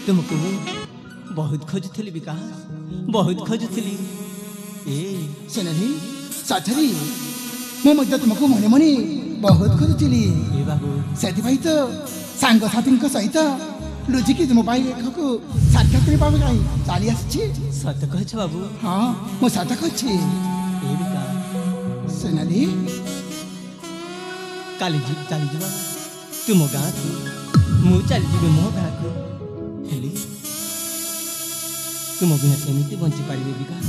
तुमको बहुत खोजुली विकास बहुत खोजुली ए सुनली साथरी मु तुमको मने मने बहुत खोजुली ए बाबू से तो सांग साथी सहित लुचिकी तुम को साक्षात कर चली आसी सत कह बाबू हाँ मु सत कही ए विकास सुनली काली चली जा तुम गाँ को मु चली मो गाँ को तुम बिना केमिति बंची पारिबे विकास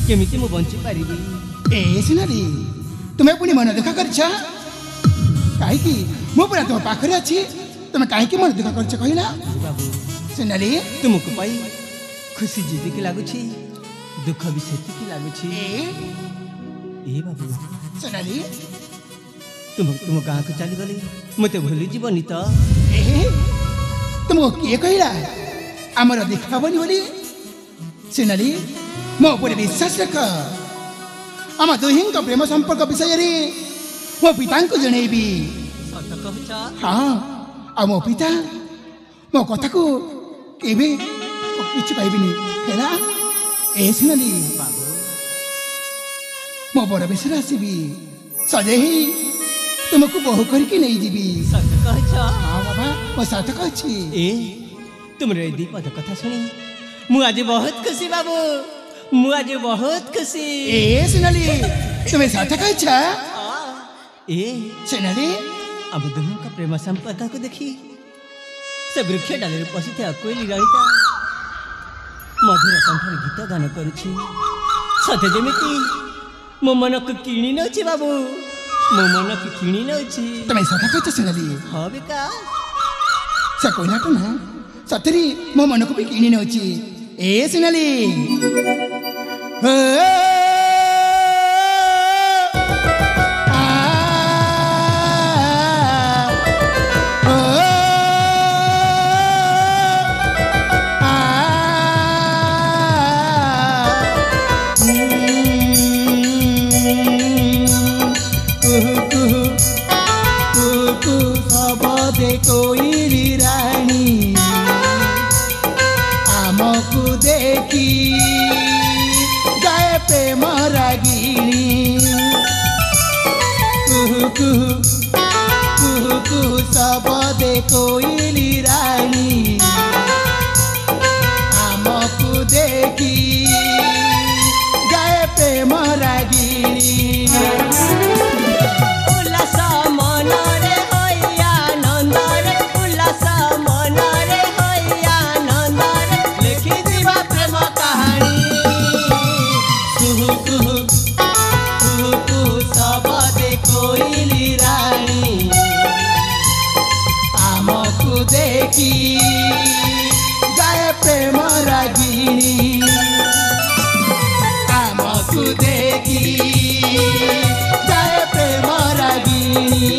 केमिति मु बंची पारिबे ए सुनली तुम्हें पुणी मन दुख कर कहीं मु पूरा तुम पाखे अच्छी तुम कहीं मन दुख कर कहला बाबू सुनली तुमको पाई खुशी जीविकी लगुच दुख भी सेतिकी लगुच ए बाबू सुनली तुम गाँ को चली गली मत भूली जीवनी तो तुमको किए कहला आमर देखाबनी बोली सुनली मो पर विश्वास रख आम दुही प्रेम संपर्क विषय मो पिता को जनइबी हाँ आ मो पिता मो कथा को केबे किछु कहबिनी हैला ए सुनली बाबू मो बड़ बेसर आसबी सजे ही तुमको बहु करके नहीं जीवी सत कह हाँ बाबा मो सत कही ए तुम रे दीपद कथा सुनी मु आज बहुत खुशी बाबू मु आज बहुत खुशी ए सुनली तुम्हें सत कह ए सुनली अब दोनों का प्रेम संपर्क को देखी से वृक्ष डाले बसी कोईली ललिता मधुर कंठर गीत गान करुछि सते जेमिति मो मन को किणी नछि बाबू मो मन को किणी नछि तुम्हें सत कह सुनली हाँ विकास से कहला तो ना सतरी मो मन को भी किणी नछि ए सुनली कोई रानी आमको देखी गाय प्रेम रागिणी कुहु कुहु कुहु सब दे कोई रानी आमको देखी गाय प्रेम रागिणी देखी गाय प्रेम रागिणी आमको देखी गाय प्रेम रागिणी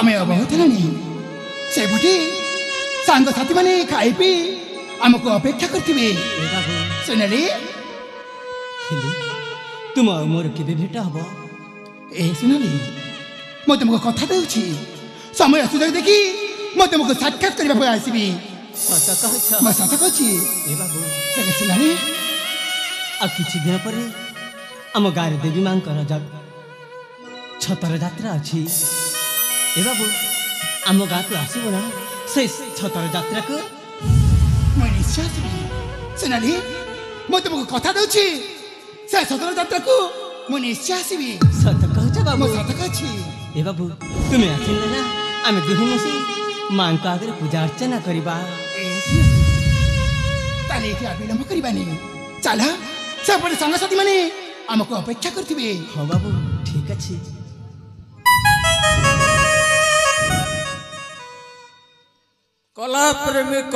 समय बहुत हेलानी से बुटी सांग साथी माने खाई पी आमको अपेक्षा करथिबे ए बाबू सुनली हेलो तुम और मोर केबे भेट हबो ए सुनली मैं तुमको कथा देउछि समय सुযোগ देखी मैं तुमको साक्षात करबा पर आसीबी सत कहछ मैं सत कहछि ए बाबू हेले सुनली आ किछि दिन परे आम गाँव देवी माँ छतर जात्रा अच्छी ए बाबू आम गाँ को आसब ना से छतर जात्रा को मैं निश्चय आसीबी सुनली मैं तुमको कथा देउछि से सतर यात्रा को मैं निश्चय आसीबी सत कहछ बाबू मैं सत कहछि ए बाबू तुम्हें आसिले ना आम दुहे मिसी माँ को आगे पूजा अर्चना करवा ताले के विलंब करबानी चला सब संग साथी माने आमको अपेक्षा करथिबे हाँ बाबू ठीक अच्छे कला प्रेमिक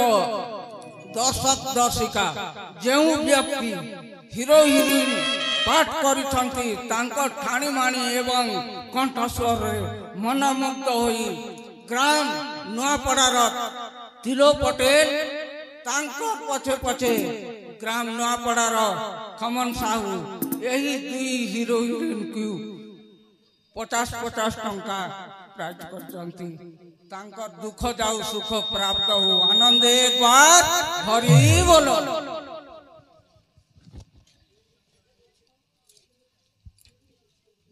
दर्शक दर्शिका जो व्यक्ति हिरो हिरोइन पाठ करिथंती तांको ठाणी माणी एवं कंठस्वर मनमुग्ध होई ग्राम नुआपड़ार तिलो पटेल तांको पछे पछे ग्राम नुआपड़ार खमन साहू यही दुई हिरो हिरोइन को 50-50 टंका प्राप्त करचंती तांकर दुख जाऊ सुख प्राप्त हो आनंद एक बार हरि बोलो।